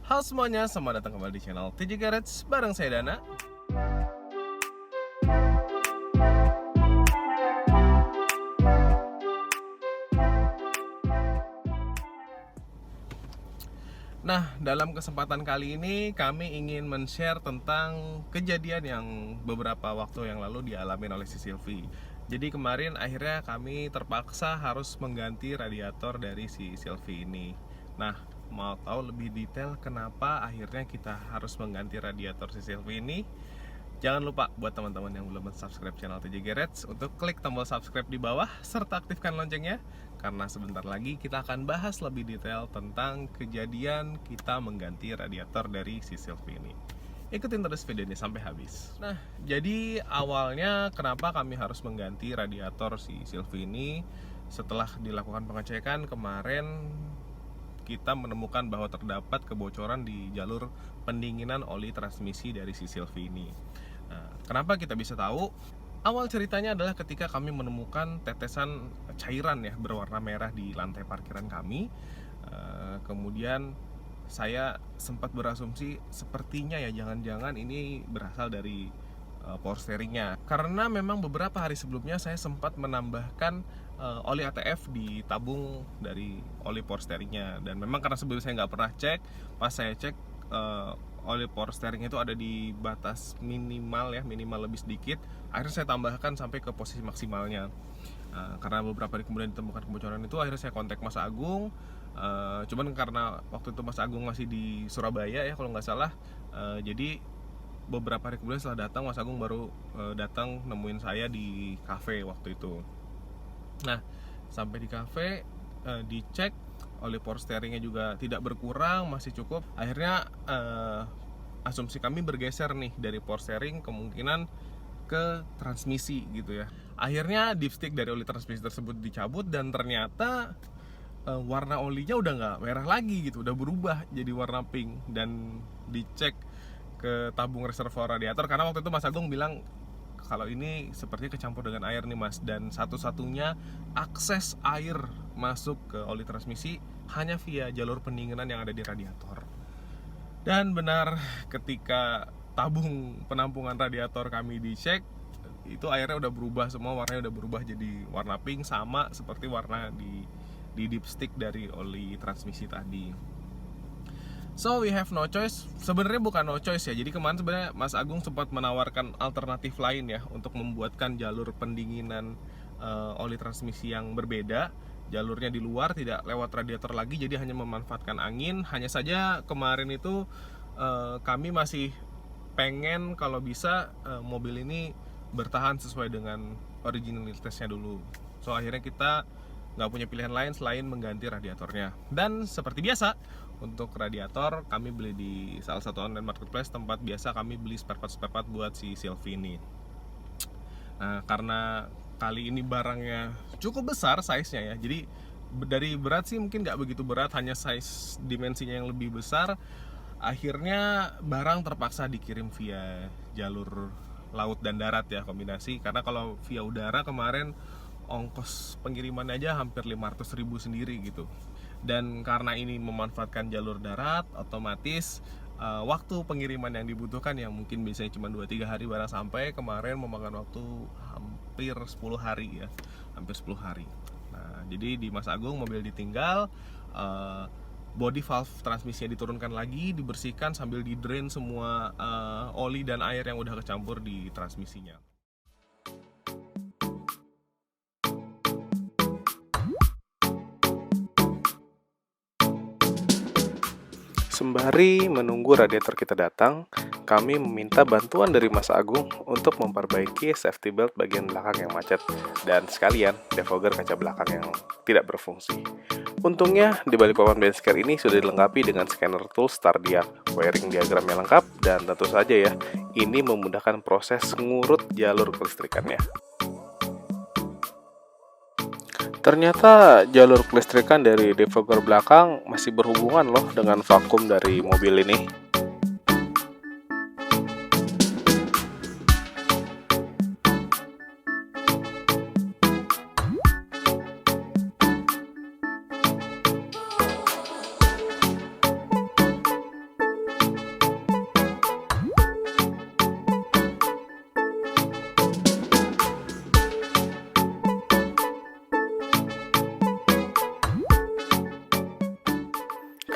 Halo semuanya, selamat datang kembali di channel TJ Garage bareng saya Dana. Nah, dalam kesempatan kali ini kami ingin men-share tentang kejadian yang beberapa waktu yang lalu dialami oleh si Silvi. Jadi kemarin akhirnya kami terpaksa harus mengganti radiator dari si Silvi ini. Nah, mau tahu lebih detail kenapa akhirnya kita harus mengganti radiator si Silvi ini? Jangan lupa buat teman-teman yang belum subscribe channel TJ Garage untuk klik tombol subscribe di bawah serta aktifkan loncengnya, karena sebentar lagi kita akan bahas lebih detail tentang kejadian kita mengganti radiator dari si Silvi ini. Ikutin terus video ini sampai habis. Nah, jadi awalnya kenapa kami harus mengganti radiator si Silvi ini? Setelah dilakukan pengecekan kemarin, kita menemukan bahwa terdapat kebocoran di jalur pendinginan oli transmisi dari si Silvi ini. Nah, kenapa kita bisa tahu? Awal ceritanya adalah ketika kami menemukan tetesan cairan ya berwarna merah di lantai parkiran kami. Kemudian saya sempat berasumsi sepertinya ya jangan-jangan ini berasal dari power steeringnya, karena memang beberapa hari sebelumnya saya sempat menambahkan oli ATF di tabung dari oli power steeringnya, dan memang karena sebelumnya saya nggak pernah cek, pas saya cek oli power steering itu ada di batas minimal ya, minimal lebih sedikit. Akhirnya saya tambahkan sampai ke posisi maksimalnya. Karena beberapa hari kemudian ditemukan kebocoran itu, akhirnya saya kontak Mas Agung. Cuman karena waktu itu Mas Agung masih di Surabaya ya kalau nggak salah, jadi beberapa hari kemudian setelah datang, Mas Agung baru datang nemuin saya di kafe waktu itu. Nah, sampai di kafe dicek, oli power steeringnya juga tidak berkurang, masih cukup. Akhirnya asumsi kami bergeser nih dari power steering kemungkinan ke transmisi gitu ya. Akhirnya dipstick dari oli transmisi tersebut dicabut, dan ternyata warna olinya udah nggak merah lagi gitu, udah berubah jadi warna pink. Dan dicek ke tabung reservoir radiator, karena waktu itu Mas Agung bilang kalau ini sepertinya kecampur dengan air nih Mas, dan satu-satunya akses air masuk ke oli transmisi hanya via jalur pendinginan yang ada di radiator. Dan benar, ketika tabung penampungan radiator kami dicek, itu airnya udah berubah semua, warnanya udah berubah jadi warna pink, sama seperti warna di dipstick dari oli transmisi tadi. So we have no choice. Sebenarnya bukan no choice ya. Jadi kemarin sebenarnya Mas Agung sempat menawarkan alternatif lain ya untuk membuatkan jalur pendinginan oli transmisi yang berbeda. Jalurnya di luar, tidak lewat radiator lagi, jadi hanya memanfaatkan angin. Hanya saja kemarin itu kami masih pengen kalau bisa mobil ini bertahan sesuai dengan originalitasnya dulu. So akhirnya kita nggak punya pilihan lain selain mengganti radiatornya. Dan seperti biasa, untuk radiator kami beli di salah satu online marketplace, tempat biasa kami beli spare part buat si Silvi ini. Nah, karena kali ini barangnya cukup besar size-nya ya, jadi dari berat sih mungkin nggak begitu berat, hanya size dimensinya yang lebih besar. Akhirnya barang terpaksa dikirim via jalur laut dan darat ya, kombinasi. Karena kalau via udara kemarin ongkos pengirimannya aja hampir 500.000 sendiri gitu. Dan karena ini memanfaatkan jalur darat, otomatis waktu pengiriman yang dibutuhkan yang mungkin biasanya cuma 2-3 hari barang sampai, kemarin memakan waktu hampir 10 hari ya, hampir 10 hari. Nah, jadi di Mas Agung mobil ditinggal, body valve transmisinya diturunkan lagi, dibersihkan sambil di drain semua oli dan air yang udah kecampur di transmisinya. Sembari menunggu radiator kita datang, kami meminta bantuan dari Mas Agung untuk memperbaiki safety belt bagian belakang yang macet, dan sekalian defogger kaca belakang yang tidak berfungsi. Untungnya di balik papan benchcare ini sudah dilengkapi dengan scanner tools Stardiak, wiring diagram yang lengkap, dan tentu saja ya, ini memudahkan proses ngurut jalur kelistrikannya. Ternyata jalur kelistrikan dari defogger belakang masih berhubungan loh dengan vakum dari mobil ini.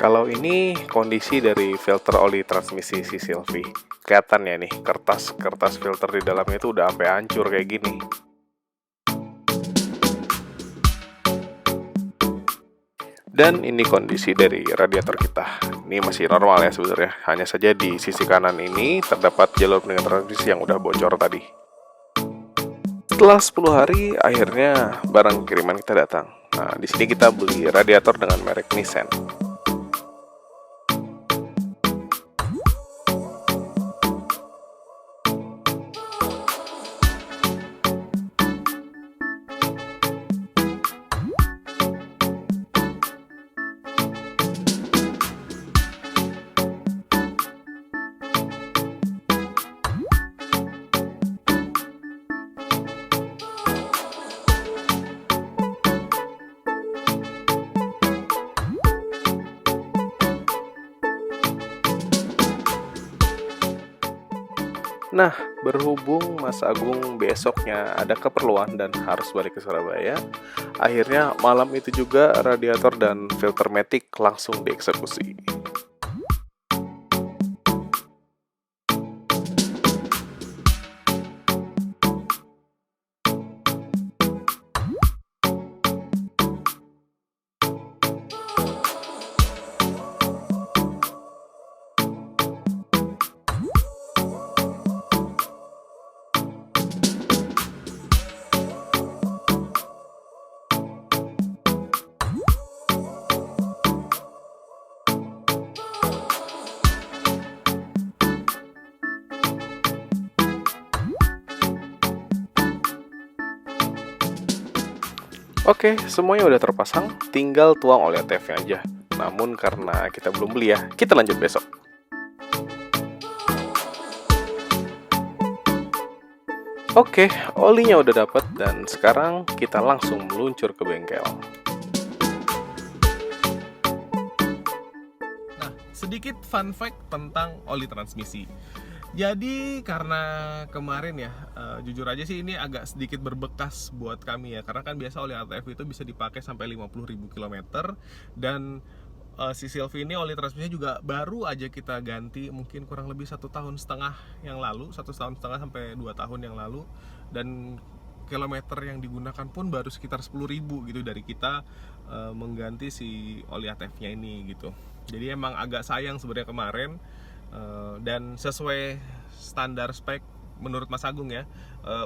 Kalau ini kondisi dari filter oli transmisi si Sylvie. Kelihatan ya nih, kertas filter di dalamnya itu udah sampai hancur kayak gini. Dan ini kondisi dari radiator kita. Ini masih normal ya sebenarnya. Hanya saja di sisi kanan ini terdapat jalur pendingin transmisi yang udah bocor tadi. Setelah 10 hari, akhirnya barang kiriman kita datang. Nah, di sini kita beli radiator dengan merek Nissan. Nah, berhubung Mas Agung besoknya ada keperluan dan harus balik ke Surabaya, akhirnya malam itu juga radiator dan filter matic langsung dieksekusi. Oke, semuanya udah terpasang, tinggal tuang oli ATF-nya aja. Namun karena kita belum beli ya, kita lanjut besok. Oke, olinya udah dapet dan sekarang kita langsung meluncur ke bengkel. Nah, sedikit fun fact tentang oli transmisi. Jadi karena kemarin ya, jujur aja sih ini agak sedikit berbekas buat kami ya. Karena kan biasa oli ATF itu bisa dipakai sampai 50.000 km. Dan si Sylvie ini oli transmisinya juga baru aja kita ganti mungkin kurang lebih 1,5 tahun yang lalu. 1,5 tahun sampai 2 tahun yang lalu. Dan kilometer yang digunakan pun baru sekitar 10.000 gitu dari kita mengganti si oli ATF-nya ini gitu. Jadi emang agak sayang sebenarnya kemarin. Dan sesuai standar spek menurut Mas Agung ya,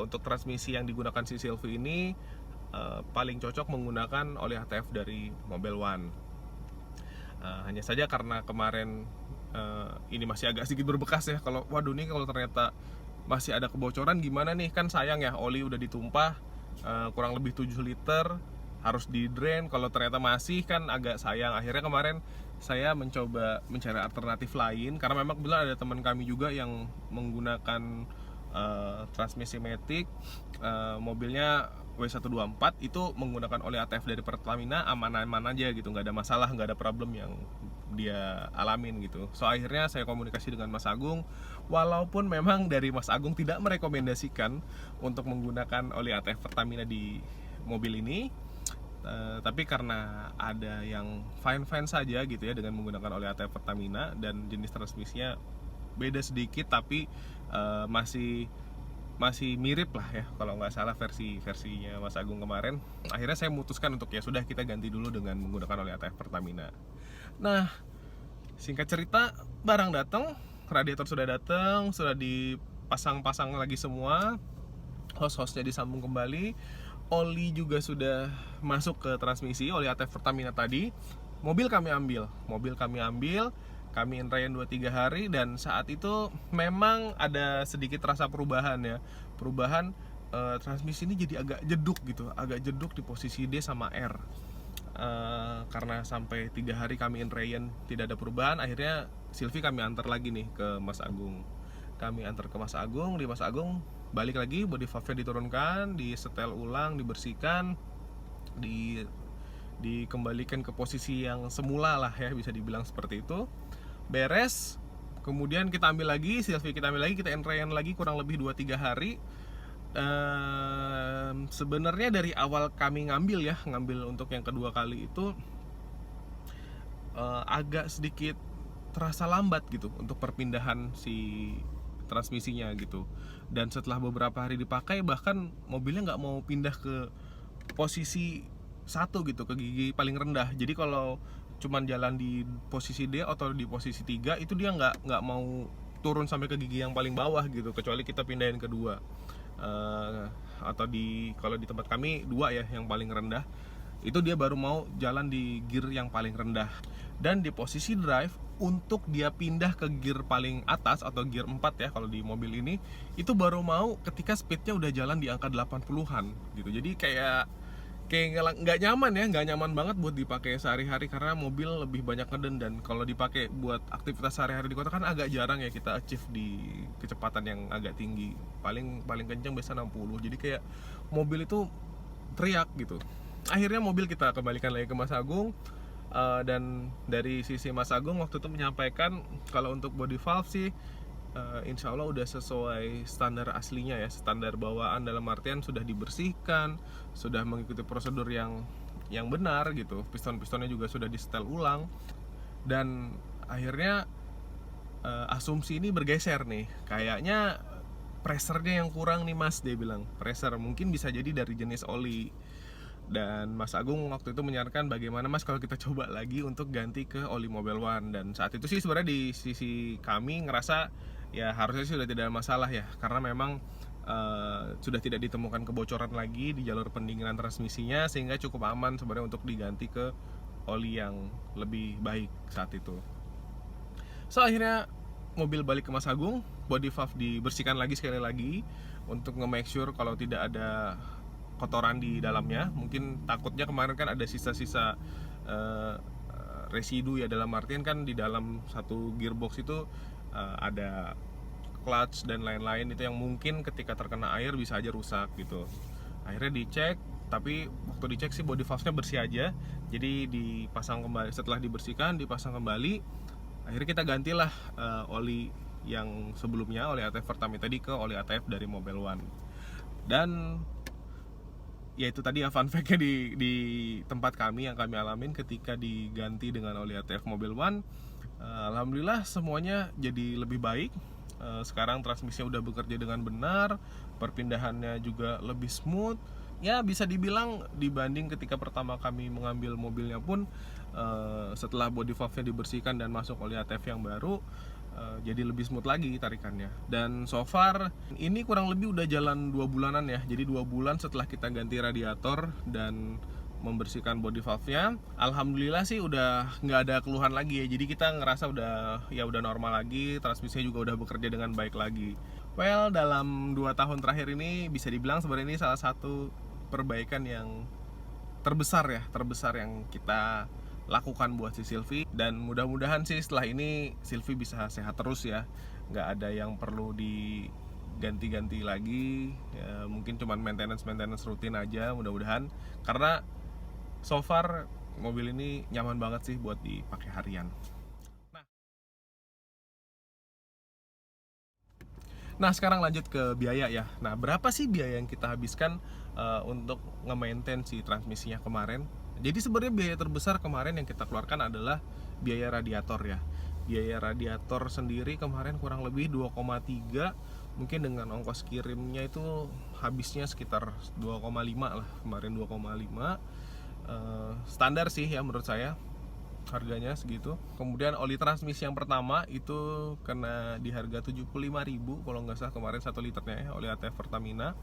untuk transmisi yang digunakan si Sylvie ini paling cocok menggunakan oli ATF dari Mobil One. Hanya saja karena kemarin ini masih agak sedikit berbekas ya. Kalau waduh nih kalau ternyata masih ada kebocoran gimana nih, kan sayang ya, oli udah ditumpah kurang lebih 7 liter harus di drain. Kalau ternyata masih kan agak sayang. Akhirnya kemarin saya mencoba mencari alternatif lain karena memang kebetulan ada teman kami juga yang menggunakan transmisi matic, mobilnya W124 itu menggunakan oli ATF dari Pertamina, aman-aman aja gitu, nggak ada masalah, nggak ada problem yang dia alamin gitu. So akhirnya saya komunikasi dengan Mas Agung, walaupun memang dari Mas Agung tidak merekomendasikan untuk menggunakan oli ATF Pertamina di mobil ini, tapi karena ada yang fine saja gitu ya dengan menggunakan oli ATF Pertamina dan jenis transmisinya beda sedikit tapi masih mirip lah ya kalau nggak salah versinya Mas Agung kemarin. Akhirnya saya memutuskan untuk ya sudah kita ganti dulu dengan menggunakan oli ATF Pertamina. Nah, singkat cerita barang datang, radiator sudah datang, sudah dipasang lagi semua, hose-hosnya disambung kembali, oli juga sudah masuk ke transmisi, oli ATF Pertamina tadi. Mobil kami ambil, kami intrain 2-3 hari dan saat itu memang ada sedikit rasa perubahan ya. Perubahan transmisi ini jadi agak jeduk di posisi D sama R. Karena sampai 3 hari kami intrain tidak ada perubahan, akhirnya Sylvie kami antar lagi nih ke Mas Agung. Kami antar ke Mas Agung, di Mas Agung balik lagi, body valve-nya diturunkan, disetel ulang, dibersihkan, dikembalikan ke posisi yang semula lah ya, bisa dibilang seperti itu. Beres, kemudian kita ambil lagi, Sylvie kita ambil lagi, kita entrain lagi kurang lebih 2-3 hari. Sebenarnya dari awal kami ngambil untuk yang kedua kali itu agak sedikit terasa lambat gitu untuk perpindahan si transmisinya gitu. Dan setelah beberapa hari dipakai, bahkan mobilnya nggak mau pindah ke posisi satu gitu, ke gigi paling rendah. Jadi kalau cuman jalan di posisi D atau di posisi 3 itu dia nggak mau turun sampai ke gigi yang paling bawah gitu, kecuali kita pindahin kedua. Atau kalau di tempat kami 2 ya yang paling rendah, itu dia baru mau jalan di gear yang paling rendah. Dan di posisi drive, untuk dia pindah ke gear paling atas atau gear 4 ya kalau di mobil ini, itu baru mau ketika speednya udah jalan di angka 80-an gitu. Jadi kayak nggak nyaman ya, nggak nyaman banget buat dipakai sehari-hari, karena mobil lebih banyak ngeden. Dan kalau dipakai buat aktivitas sehari-hari di kota kan agak jarang ya kita achieve di kecepatan yang agak tinggi. Paling kencang biasa 60. Jadi kayak mobil itu teriak gitu. Akhirnya mobil kita kembalikan lagi ke Mas Agung, dan dari sisi Mas Agung waktu itu menyampaikan kalau untuk body valve sih insya Allah udah sesuai standar aslinya ya, standar bawaan, dalam artian sudah dibersihkan, sudah mengikuti prosedur yang benar gitu. Piston-pistonnya juga sudah di setel ulang. Dan akhirnya asumsi ini bergeser nih, kayaknya pressernya yang kurang nih Mas, dia bilang. Pressure mungkin bisa jadi dari jenis oli. Dan Mas Agung waktu itu menyarankan bagaimana Mas kalau kita coba lagi untuk ganti ke oli Mobil One. Dan saat itu sih sebenarnya di sisi kami ngerasa ya harusnya sudah tidak ada masalah ya, karena memang sudah tidak ditemukan kebocoran lagi di jalur pendinginan transmisinya, sehingga cukup aman sebenarnya untuk diganti ke oli yang lebih baik saat itu. So akhirnya mobil balik ke Mas Agung, body valve dibersihkan lagi sekali lagi untuk nge-make sure kalau tidak ada kotoran di dalamnya. Mungkin takutnya kemarin kan ada sisa-sisa residu ya, dalam artian kan di dalam satu gearbox itu ada clutch dan lain-lain, itu yang mungkin ketika terkena air bisa aja rusak gitu. Akhirnya dicek, tapi waktu dicek sih body valve-nya bersih aja. Jadi dipasang kembali, setelah dibersihkan dipasang kembali. Akhirnya kita gantilah oli yang sebelumnya, oli ATF Pertamina tadi, ke oli ATF dari Mobil One. Dan ya itu tadi ya fun fact-nya di tempat kami yang kami alamin ketika diganti dengan oli ATF Mobil One. Alhamdulillah semuanya jadi lebih baik. Sekarang transmisinya udah bekerja dengan benar, perpindahannya juga lebih smooth. Ya bisa dibilang dibanding ketika pertama kami mengambil mobilnya pun, setelah body valve-nya dibersihkan dan masuk oli ATF yang baru, jadi lebih smooth lagi tarikannya. Dan so far ini kurang lebih udah jalan 2 bulanan ya. Jadi 2 bulan setelah kita ganti radiator dan membersihkan body valve-nya, alhamdulillah sih udah nggak ada keluhan lagi ya. Jadi kita ngerasa udah normal lagi, transmisinya juga udah bekerja dengan baik lagi. Well, dalam 2 tahun terakhir ini bisa dibilang sebenarnya ini salah satu perbaikan yang terbesar yang kita lakukan buat si Sylvie. Dan mudah-mudahan sih setelah ini Sylvie bisa sehat terus ya, nggak ada yang perlu diganti-ganti lagi ya, mungkin cuman maintenance rutin aja mudah-mudahan, karena so far mobil ini nyaman banget sih buat dipakai harian. Nah sekarang lanjut ke biaya ya. Nah berapa sih biaya yang kita habiskan untuk nge-maintain si transmisinya kemarin? Jadi sebenarnya biaya terbesar kemarin yang kita keluarkan adalah biaya radiator ya. Biaya radiator sendiri kemarin kurang lebih 2,3. Mungkin dengan ongkos kirimnya itu habisnya sekitar 2,5 lah, kemarin 2,5. Standar sih ya menurut saya harganya segitu. Kemudian oli transmisi yang pertama itu kena di harga 75.000 kalau nggak salah kemarin 1 liternya ya, oli ATF Pertamina.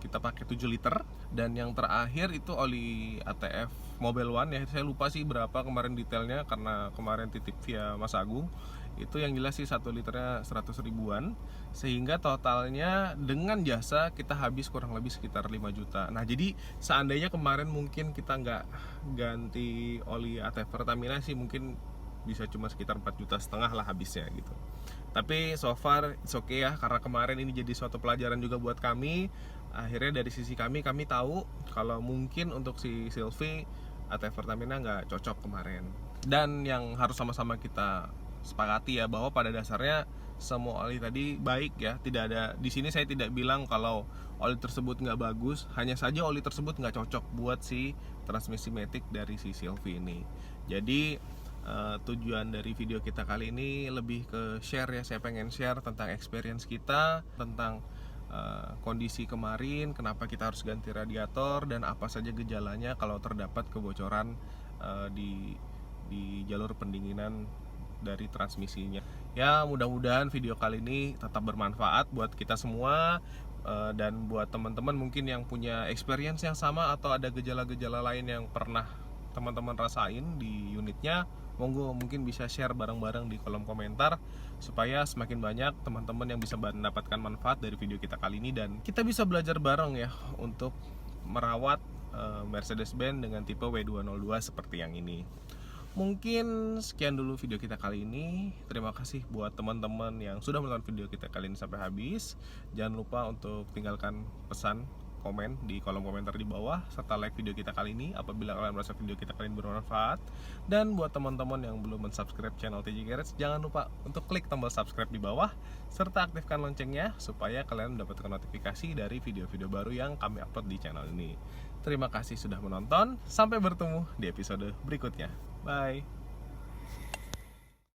Kita pakai 7 liter. Dan yang terakhir itu oli ATF Mobil One ya, saya lupa sih berapa kemarin detailnya karena kemarin titip via Mas Agung. Itu yang jelas sih 1 liternya 100 ribuan, sehingga totalnya dengan jasa kita habis kurang lebih sekitar 5 juta. Nah jadi seandainya kemarin mungkin kita nggak ganti oli ATF Pertamina sih, mungkin bisa cuma sekitar 4,5 juta lah habisnya gitu. Tapi so far it's okay ya, karena kemarin ini jadi suatu pelajaran juga buat kami. Akhirnya dari sisi kami tahu kalau mungkin untuk si Sylvie ATF Pertamina nggak cocok kemarin. Dan yang harus sama-sama kita sepakati ya, bahwa pada dasarnya semua oli tadi baik ya. Tidak ada di sini, saya tidak bilang kalau oli tersebut nggak bagus, hanya saja oli tersebut nggak cocok buat si transmisi matic dari si Sylvie ini. Jadi tujuan dari video kita kali ini lebih ke share ya. Saya pengen share tentang experience kita, tentang kondisi kemarin, kenapa kita harus ganti radiator, dan apa saja gejalanya kalau terdapat kebocoran di jalur pendinginan dari transmisinya. Ya, mudah-mudahan video kali ini tetap bermanfaat buat kita semua, dan buat teman-teman mungkin yang punya experience yang sama atau ada gejala-gejala lain yang pernah teman-teman rasain di unitnya, monggo mungkin bisa share bareng-bareng di kolom komentar supaya semakin banyak teman-teman yang bisa mendapatkan manfaat dari video kita kali ini, dan kita bisa belajar bareng ya untuk merawat Mercedes-Benz dengan tipe W202 seperti yang ini. Mungkin sekian dulu video kita kali ini. Terima kasih buat teman-teman yang sudah menonton video kita kali ini sampai habis. Jangan lupa untuk tinggalkan pesan, komen di kolom komentar di bawah, serta like video kita kali ini apabila kalian merasa video kita kali ini bermanfaat. Dan buat teman-teman yang belum mensubscribe channel TJ Garage, jangan lupa untuk klik tombol subscribe di bawah serta aktifkan loncengnya supaya kalian mendapatkan notifikasi dari video-video baru yang kami upload di channel ini. Terima kasih sudah menonton, sampai bertemu di episode berikutnya. Bye.